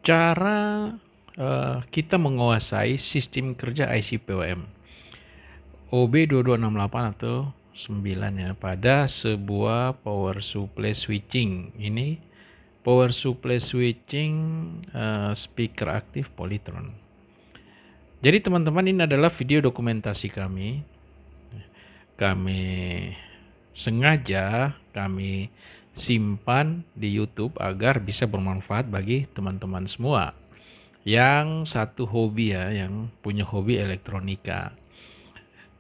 Cara kita menguasai sistem kerja IC PWM OB 2268 atau 9 ya, pada sebuah power supply switching. Ini power supply switching speaker aktif Polytron. Jadi teman-teman, ini adalah video dokumentasi kami. Kami sengaja kami simpan di YouTube agar bisa bermanfaat bagi teman-teman semua yang satu hobi ya, yang punya hobi elektronika.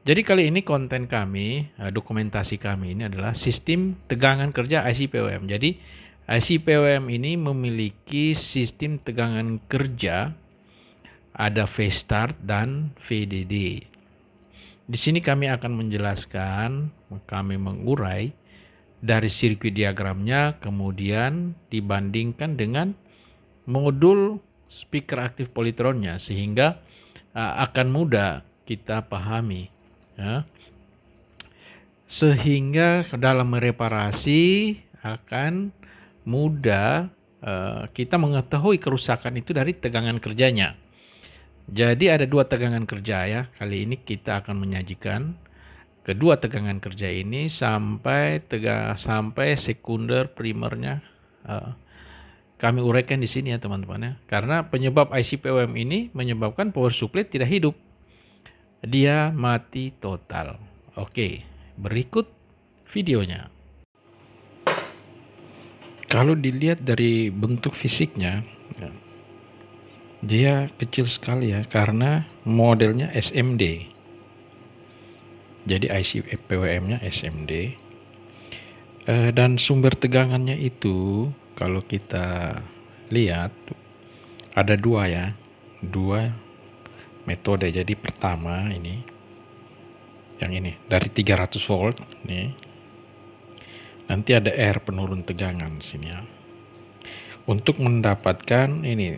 Jadi kali ini konten kami, dokumentasi kami ini adalah sistem tegangan kerja IC PWM. Jadi IC PWM ini memiliki sistem tegangan kerja, ada phase start dan VDD. Di sini kami akan menjelaskan, kami mengurai dari sirkuit diagramnya, kemudian dibandingkan dengan modul speaker aktif Polytronnya, sehingga akan mudah kita pahami ya. Sehingga dalam mereparasi akan mudah kita mengetahui kerusakan itu dari tegangan kerjanya. Jadi ada dua tegangan kerja ya. Kali ini kita akan menyajikan kedua tegangan kerja ini sampai sekunder primernya. Kami uraikan di sini ya teman-teman ya. Karena penyebab IC PWM ini menyebabkan power supply tidak hidup. Dia mati total. Oke, berikut videonya. Kalau dilihat dari bentuk fisiknya, dia kecil sekali ya, karena modelnya SMD. Jadi IC PWM-nya SMD. Dan sumber tegangannya itu kalau kita lihat ada dua ya, dua metode. Jadi pertama ini, yang ini dari 300 volt nih. Nanti ada R penurun tegangan sini ya. Untuk mendapatkan ini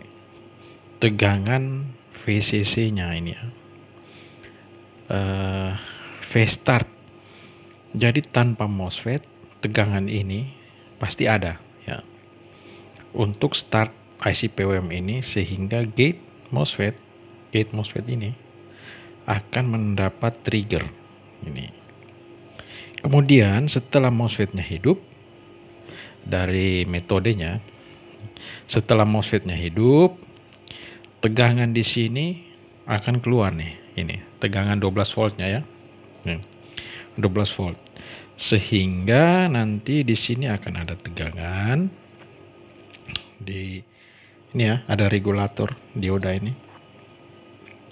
tegangan VCC-nya ini ya. Phase start. Jadi tanpa MOSFET tegangan ini pasti ada ya. Untuk start IC PWM ini, sehingga gate MOSFET ini akan mendapat trigger ini. Kemudian setelah MOSFET-nya hidup, dari metodenya, setelah MOSFET-nya hidup, tegangan di sini akan keluar nih, ini tegangan 12 voltnya ya. Nih, 12 volt. Sehingga nanti di sini akan ada tegangan di ini ya, ada regulator dioda ini.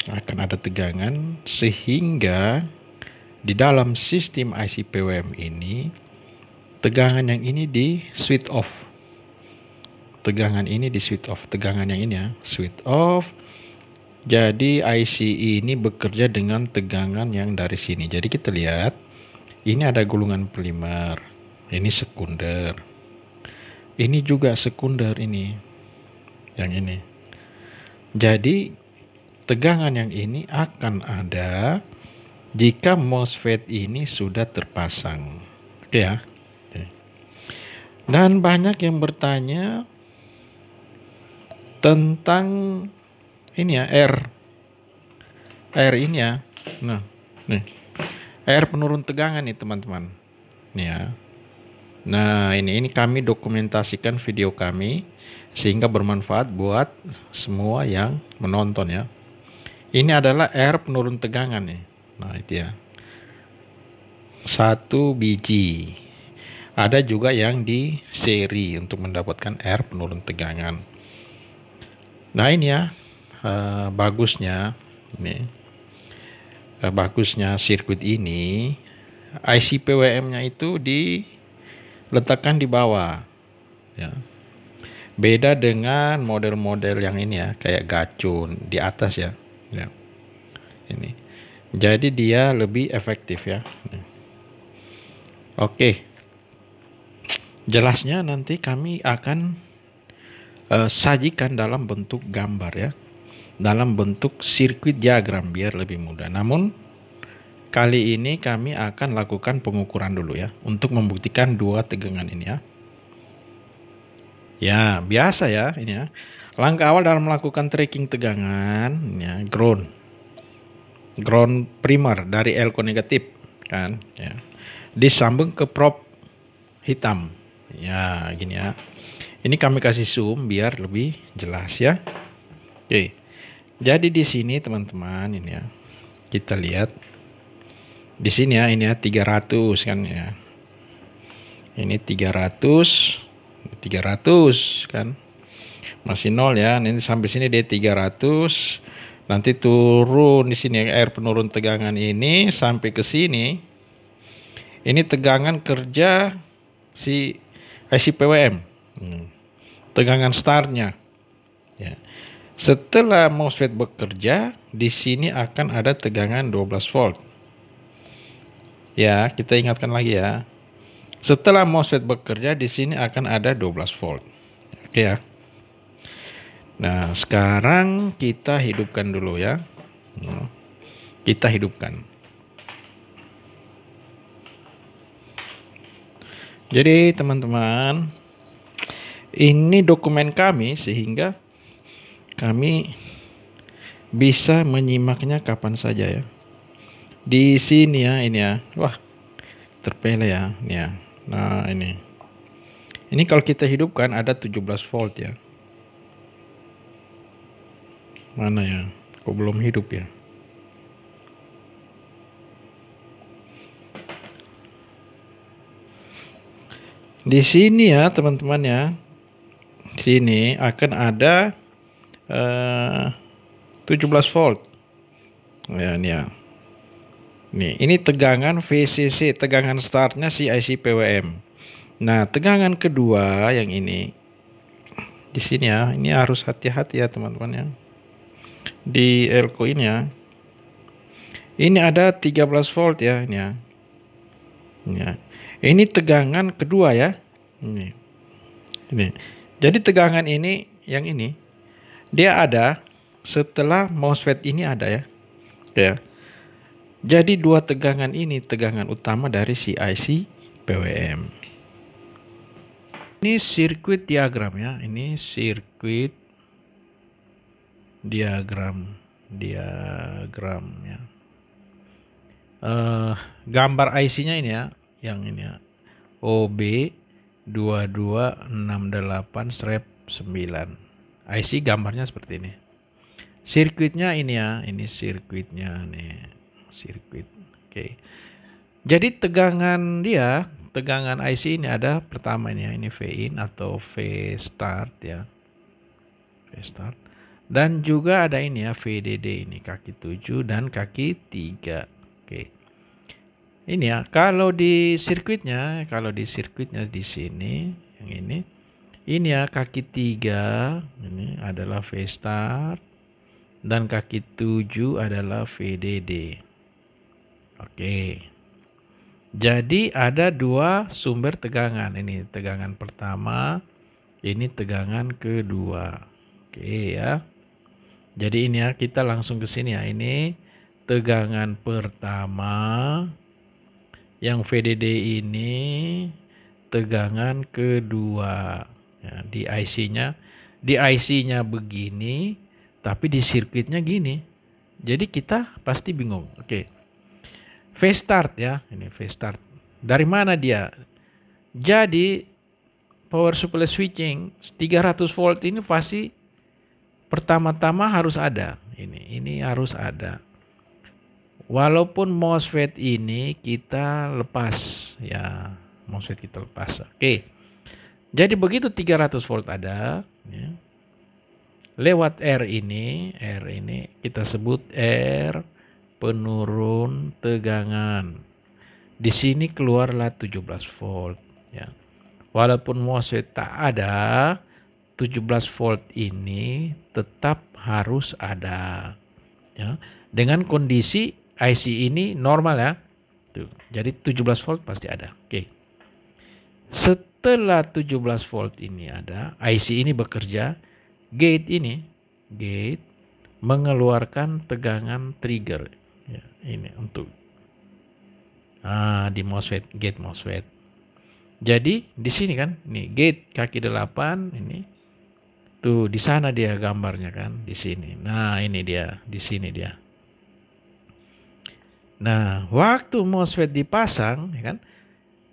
Akan ada tegangan sehingga di dalam sistem IC PWM ini tegangan yang ini di switch off. Tegangan ini di switch off, tegangan yang ini ya, switch off. Jadi IC ini bekerja dengan tegangan yang dari sini. Jadi kita lihat ini ada gulungan primer, ini sekunder. Ini juga sekunder ini. Yang ini. Jadi tegangan yang ini akan ada jika MOSFET ini sudah terpasang. Oke ya. Dan banyak yang bertanya tentang ini ya, R ini ya. Nah, nih. R penurun tegangan nih teman-teman. Nih ya. Nah, ini kami dokumentasikan video kami sehingga bermanfaat buat semua yang menonton ya. Ini adalah R penurun tegangan nih. Nah, itu ya. 1 biji. Ada juga yang di seri untuk mendapatkan R penurun tegangan. Nah, ini ya. Bagusnya sirkuit ini, IC PWM-nya itu diletakkan di bawah ya. Beda dengan model-model yang ini ya, kayak gacun di atas ya. Ini jadi dia lebih efektif ya. Oke, jelasnya nanti kami akan sajikan dalam bentuk gambar ya, dalam bentuk sirkuit diagram biar lebih mudah. Namun kali ini kami akan lakukan pengukuran dulu ya, untuk membuktikan dua tegangan ini ya. Ya, biasa ya ini ya. Langkah awal dalam melakukan tracking tegangan, ya, ground primer dari elko negatif, kan, ya, disambung ke probe hitam, ya, gini ya. Ini kami kasih zoom biar lebih jelas ya. Oke, jadi di sini teman-teman ini ya, kita lihat di sini ya, ini ya 300 kan ya. Ini 300 kan. Masih 0 ya. Nanti sampai sini dia 300. Nanti turun di sini air penurun tegangan ini sampai ke sini. Ini tegangan kerja si IC PWM. Tegangan startnya. Ya. Setelah MOSFET bekerja, di sini akan ada tegangan 12 volt. Ya, kita ingatkan lagi ya. Setelah MOSFET bekerja, di sini akan ada 12 volt. Oke ya. Nah, sekarang kita hidupkan dulu ya. Kita hidupkan. Jadi teman-teman, ini dokumen kami sehingga kami bisa menyimaknya kapan saja ya. Di sini ya, ini ya. Wah, terpele ya, ini ya. Nah, ini. Ini kalau kita hidupkan ada 17 volt ya. Mana ya? Kok belum hidup ya? Di sini ya, teman-teman ya. Sini akan ada 17 volt. Ya, ini ya. Nih, ini tegangan VCC, tegangan startnya si IC PWM. Nah, tegangan kedua yang ini di sini ya, ini harus hati-hati ya teman-teman ya. Di elko ini ya. Ini ada 13 volt ya, ini ya. Ya. Ini tegangan kedua ya. Ini. Ini. Jadi tegangan ini yang ini dia ada setelah MOSFET ini ada ya. Ya. Jadi dua tegangan ini tegangan utama dari si IC PWM. Ini sirkuit diagram ya. Ini sirkuit diagram ya. Gambar IC-nya ini ya, yang ini ya. OB2268/9. IC gambarnya seperti ini. Sirkuitnya ini ya, ini sirkuitnya nih. Sirkuit. Oke. Jadi tegangan IC ini ada pertama ini ya, ini V in atau V start ya. V start. Dan juga ada ini ya, VDD ini kaki 7 dan kaki 3. Oke. Ini ya, kalau di sirkuitnya di sini yang ini ya kaki 3 ini adalah V start dan kaki 7 adalah VDD. Oke. Jadi ada dua sumber tegangan. Ini tegangan pertama, ini tegangan kedua. Oke ya. Jadi ini ya, kita langsung ke sini ya. Ini tegangan pertama. Yang VDD ini tegangan kedua. Ya, di IC-nya begini, tapi di sirkuitnya gini. Jadi kita pasti bingung. Oke. V start ya, ini V start. Dari mana dia? Jadi power supply switching 300 volt ini pasti pertama-tama harus ada. Ini harus ada. Walaupun MOSFET ini kita lepas ya, MOSFET kita lepas. Oke. Jadi begitu 300 volt ada ya. Lewat R ini kita sebut R penurun tegangan. Di sini keluarlah 17 volt ya. Walaupun MOSFET tak ada, 17 volt ini tetap harus ada ya. Dengan kondisi IC ini normal ya. Tuh. Jadi 17 volt pasti ada. Oke. Setelah 17 volt ini ada, IC ini bekerja, gate mengeluarkan tegangan trigger. Ya, ini untuk di MOSFET, gate MOSFET. Jadi di sini kan, nih gate kaki 8 ini Tuh, di sana dia gambarnya kan, di sini. Nah, ini dia, di sini dia. Nah, waktu MOSFET dipasang, ya kan?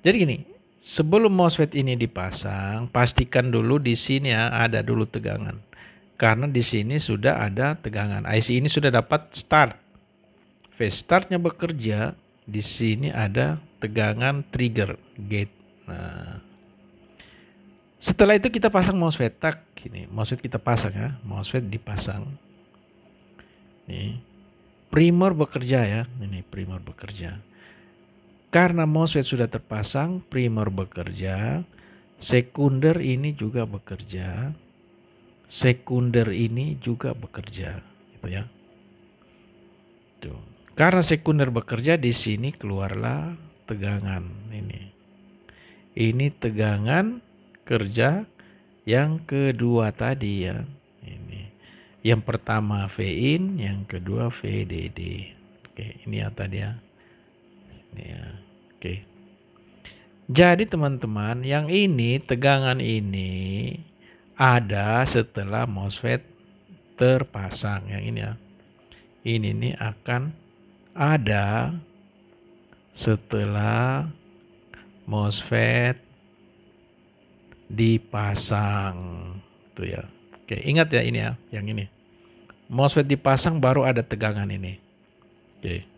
Jadi gini, sebelum MOSFET ini dipasang, pastikan dulu di sini ya ada dulu tegangan. Karena di sini sudah ada tegangan. IC ini sudah dapat start. Phase startnya bekerja, di sini ada tegangan trigger gate. Nah, setelah itu kita pasang MOSFET. Tak, ini MOSFET kita pasang ya. MOSFET dipasang. Nih, primer bekerja ya. Ini primer bekerja. Karena MOSFET sudah terpasang, primer bekerja, sekunder ini juga bekerja, sekunder ini juga bekerja, gitu ya. Tuh. Karena sekunder bekerja, di sini keluarlah tegangan ini. Ini tegangan kerja yang kedua tadi ya. Ini. Yang pertama V-in, yang kedua VDD. Oke, ini ya tadi ya. Ya, oke. Jadi teman-teman, yang ini tegangan ini ada setelah MOSFET terpasang. Yang ini ya. Ini nih akan ada setelah MOSFET dipasang. Tuh ya. Oke, ingat ya ini ya, yang ini. MOSFET dipasang baru ada tegangan ini. Oke.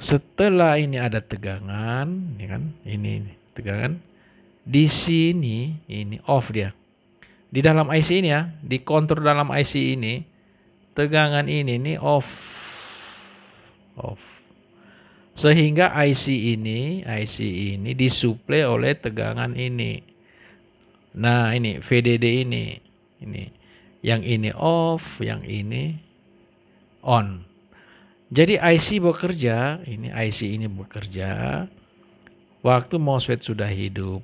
Setelah ini ada tegangan, ya kan? Ini tegangan. Di sini ini off dia. Di dalam IC ini ya, di kontur dalam IC ini, tegangan ini nih off. Off. Sehingga IC ini disuplai oleh tegangan ini. Nah, ini VDD ini. Ini. Yang ini off, yang ini on. Jadi IC bekerja, ini IC ini bekerja. Waktu MOSFET sudah hidup,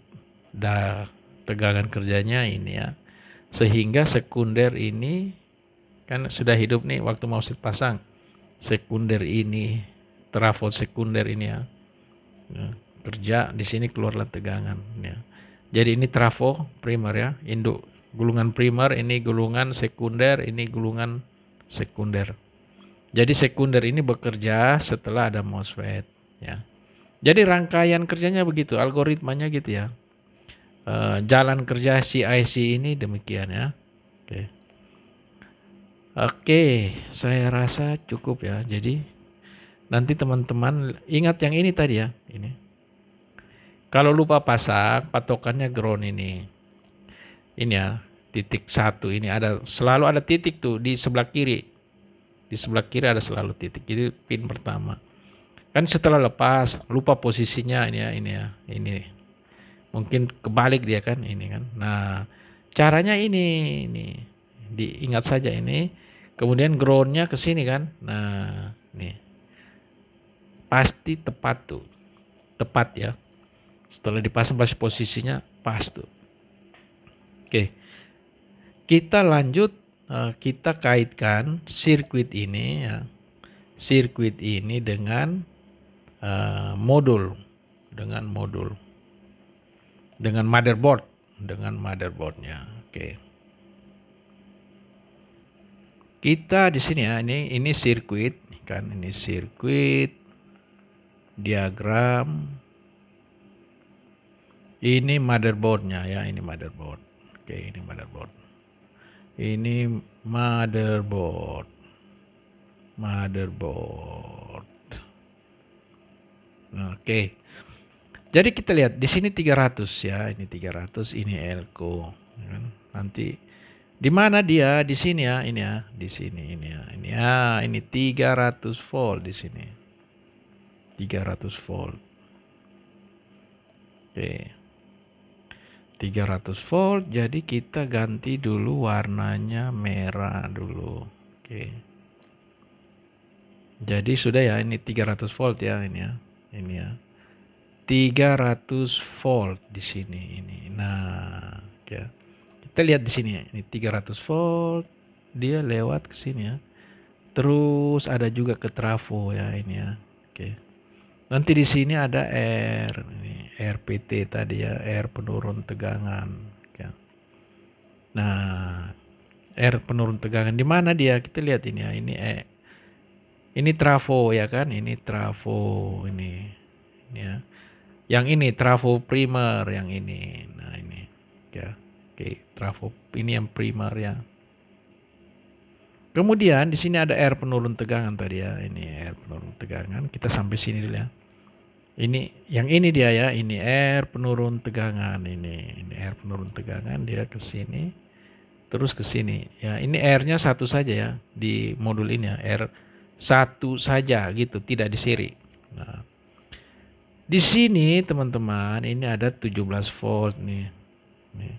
tegangan kerjanya ini ya. Sehingga sekunder ini kan sudah hidup nih waktu MOSFET pasang. Sekunder ini, trafo sekunder ini ya. Kerja di sini keluarlah tegangan ya. Jadi ini trafo primer ya, induk gulungan primer, ini gulungan sekunder, ini gulungan sekunder. Jadi sekunder ini bekerja setelah ada MOSFET ya. Jadi rangkaian kerjanya begitu, algoritmanya gitu ya. Jalan kerja si IC ini demikian ya. Oke, saya rasa cukup ya. Jadi nanti teman-teman ingat yang ini tadi ya, ini. Kalau lupa pasang, patokannya ground ini. Ini ya, titik 1 ini selalu ada titik tuh di sebelah kiri. Di sebelah kiri ada selalu titik. Itu pin pertama. Kan setelah lepas, lupa posisinya ini ya. Ini. Mungkin kebalik dia kan ini kan. Nah, caranya ini. Diingat saja ini. Kemudian groundnya ke sini kan. Nah, nih. Pasti tepat tuh. Tepat ya. Setelah dipasang pasti posisinya pas tuh. Oke. Kita lanjut. Kita kaitkan sirkuit ini ya. Sirkuit ini dengan modul. Dengan motherboardnya. Oke. Kita di sini ya, ini sirkuit kan, ini sirkuit diagram. Ini motherboardnya ya, ini motherboard. Oke, ini motherboard. Ini motherboard. Oke. Jadi kita lihat di sini 300 ya, ini 300, ini elko. Nanti di mana dia? Di sini ya, ini ya, di sini ini ya. Ini 300 volt di sini. 300 volt. Oke. 300 volt, jadi kita ganti dulu warnanya merah dulu. Oke. Jadi sudah ya, ini 300 volt ya, ini ya. Ini ya. 300 volt di sini ini. Nah, ya. Kita lihat di sini ya. Ini 300 volt, dia lewat ke sini ya. Terus ada juga ke trafo ya ini ya. Oke. Nanti di sini ada R, ini RPT tadi ya, R penurun tegangan. Ya. Nah, R penurun tegangan di mana dia? Kita lihat ini ya. Ini trafo ya kan? Ini trafo ini ya. Yang ini trafo primer yang ini. Nah, ini ya. Oke, trafo ini yang primer ya. Kemudian di sini ada R penurun tegangan tadi ya. Ini R penurun tegangan. Kita sampai sini dulu ya. Ini yang ini dia ya. Ini R penurun tegangan ini R penurun tegangan, dia ke sini terus ke sini. Ya, ini R-nya satu saja ya di modul ini ya. R satu saja gitu, tidak di seri. Nah, di sini teman-teman ini ada 17 volt nih. Nih.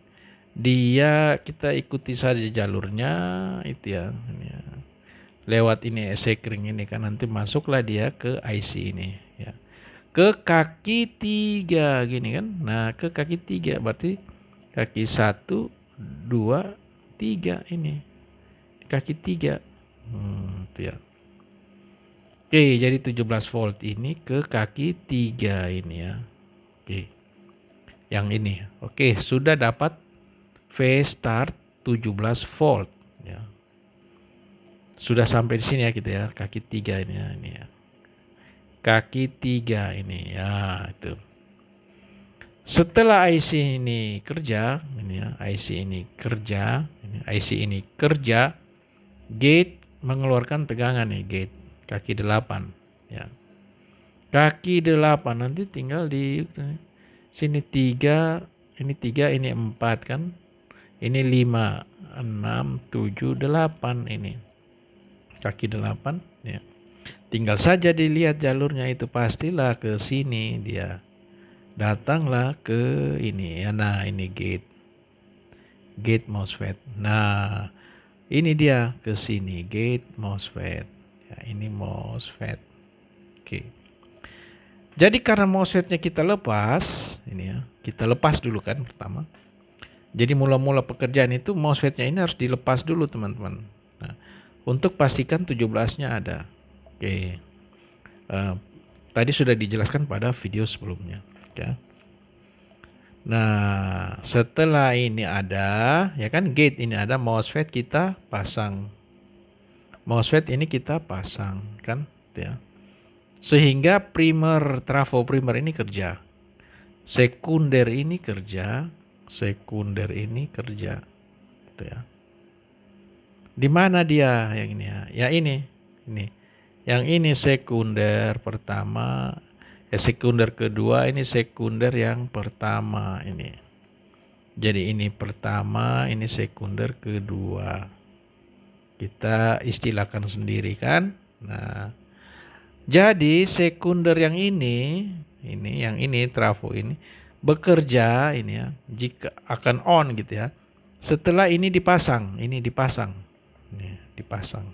Dia kita ikuti saja jalurnya itu ya. Ini ya. Lewat ini sekring ini kan nanti masuklah dia ke IC ini ya. Ke kaki 3 gini kan. Nah, ke kaki 3 berarti kaki 1 2 3 ini. Kaki 3. Itu ya. Oke, jadi 17 volt ini ke kaki 3 ini ya. Oke. Yang ini. Oke, sudah dapat V start 17 volt ya. Sudah sampai di sini ya kita ya, kaki 3 ini ya, Kaki 3 ini ya, itu. Setelah IC ini kerja, ini ya, IC ini kerja, IC ini kerja, gate mengeluarkan tegangan nih, gate kaki 8 ya. Kaki 8 nanti tinggal di sini 3, ini 3, ini 4 kan. Ini 5, 6, 7, 8 ini. Kaki 8 ya. Tinggal saja dilihat jalurnya itu, pastilah ke sini dia. Datanglah ke ini ya. Nah, ini gate MOSFET. Nah, ini dia ke sini gate MOSFET. Ya, ini MOSFET. Oke. Jadi karena MOSFET-nya kita lepas, ini ya. Kita lepas dulu kan pertama. Jadi mula-mula pekerjaan itu MOSFET-nya ini harus dilepas dulu teman-teman. Nah, untuk pastikan 17-nya ada. Oke. Tadi sudah dijelaskan pada video sebelumnya. Ya. Nah, setelah ini ada, ya kan gate ini ada, MOSFET kita pasang. MOSFET ini kita pasang kan, ya. Sehingga trafo primer ini kerja. Sekunder ini kerja. Sekunder ini kerja. Gitu ya. Di mana dia yang ini ya? Ya ini. Yang ini sekunder pertama, sekunder kedua, ini sekunder yang pertama ini. Jadi ini pertama, ini sekunder kedua. Kita istilahkan sendiri kan? Nah, jadi sekunder yang ini yang ini trafo ini bekerja ini ya, jika akan on gitu ya. Setelah ini dipasang, ini dipasang. Nih, dipasang.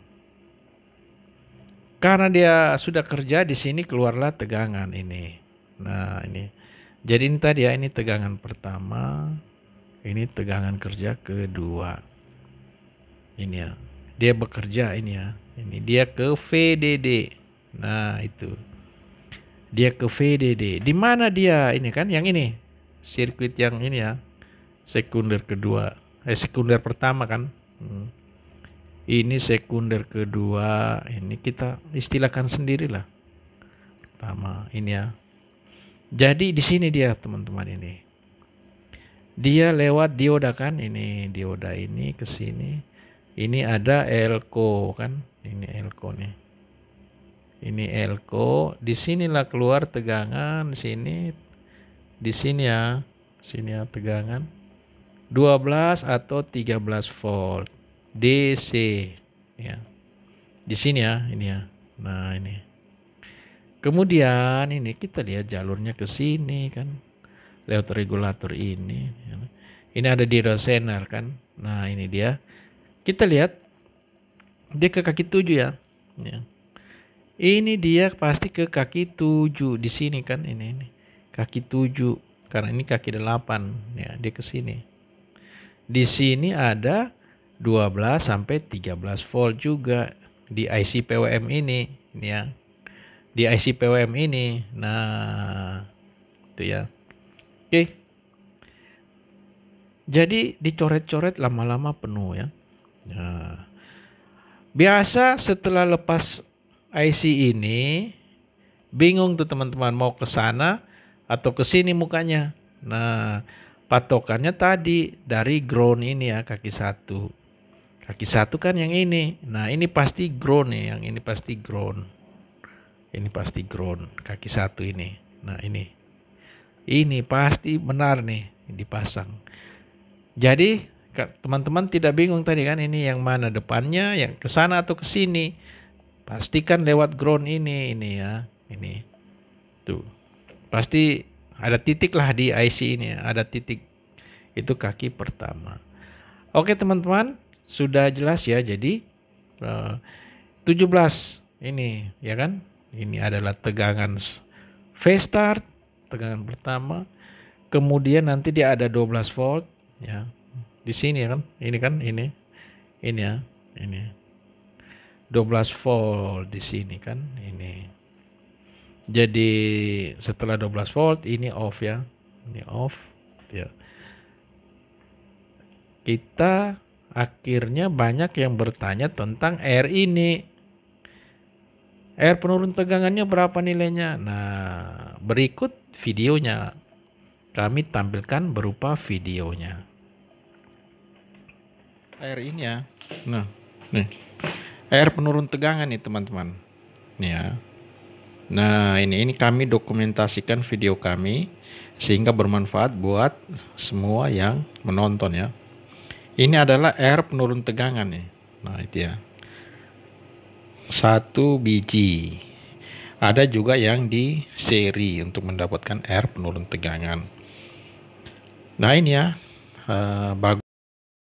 Karena dia sudah kerja di sini keluarlah tegangan ini. Nah, ini. Jadi ini tadi ya, ini tegangan pertama, ini tegangan kerja kedua. Ini ya. Dia bekerja ini ya. Ini dia ke VDD. Nah, itu. Dia ke VDD. Di mana dia ini kan yang ini. Sirkuit yang ini ya. Sekunder kedua. Sekunder pertama kan. Ini sekunder kedua, ini kita istilahkan sendirilah. Pertama, ini ya. Jadi di sini dia teman-teman ini. Dia lewat dioda kan, ini dioda ini ke sini. Ini ada elko kan, ini elko nih. Ini elko, di sinilah keluar tegangan sini. Di sini ya, sini ya tegangan 12 atau 13 volt. DC ya. Di sini ya, ini ya. Nah, ini. Kemudian ini kita lihat jalurnya ke sini kan. Lewat regulator ini. Ini ada di resener kan. Nah, ini dia. Kita lihat dia ke kaki 7 ya. Ya. Ini dia pasti ke kaki 7 di sini kan ini. Kaki 7 karena ini kaki 8 ya, dia ke sini. Di sini ada 12 sampai 13 volt juga di IC PWM ini ya. Di IC PWM ini. Nah, itu ya. Oke. Jadi dicoret-coret lama-lama penuh ya. Nah, biasa setelah lepas IC ini bingung tuh teman-teman mau ke sana atau ke sini mukanya. Nah, patokannya tadi dari ground ini ya, kaki satu. Kaki satu kan yang ini. Nah, ini pasti ground nih, yang ini pasti ground. Ini pasti ground, kaki satu ini. Nah, ini. Ini pasti benar nih dipasang. Jadi teman-teman tidak bingung tadi kan ini yang mana depannya, yang ke sana atau ke sini. Pastikan lewat ground ini ya. Ini. Tuh. Pasti ada titik lah di IC ini, ada titik. Itu kaki pertama. Oke teman-teman, sudah jelas ya. Jadi 17 ini ya kan. Ini adalah tegangan phase start, tegangan pertama. Kemudian nanti dia ada 12 volt ya. Di sini kan, ini kan ini ya, ini 12 volt di sini kan, ini. Jadi setelah 12 volt ini off ya. Ini off ya. Kita akhirnya banyak yang bertanya tentang R ini. R penurun tegangannya berapa nilainya? Nah, berikut videonya. Kami tampilkan berupa videonya. R ini ya. Nah, nih. R penurun tegangan nih teman-teman. Nih ya. Nah, ini kami dokumentasikan video kami sehingga bermanfaat buat semua yang menonton ya. Ini adalah R penurun tegangan nih. Nah, itu ya. 1 biji. Ada juga yang di seri untuk mendapatkan R penurun tegangan. Nah, ini ya. Bagus.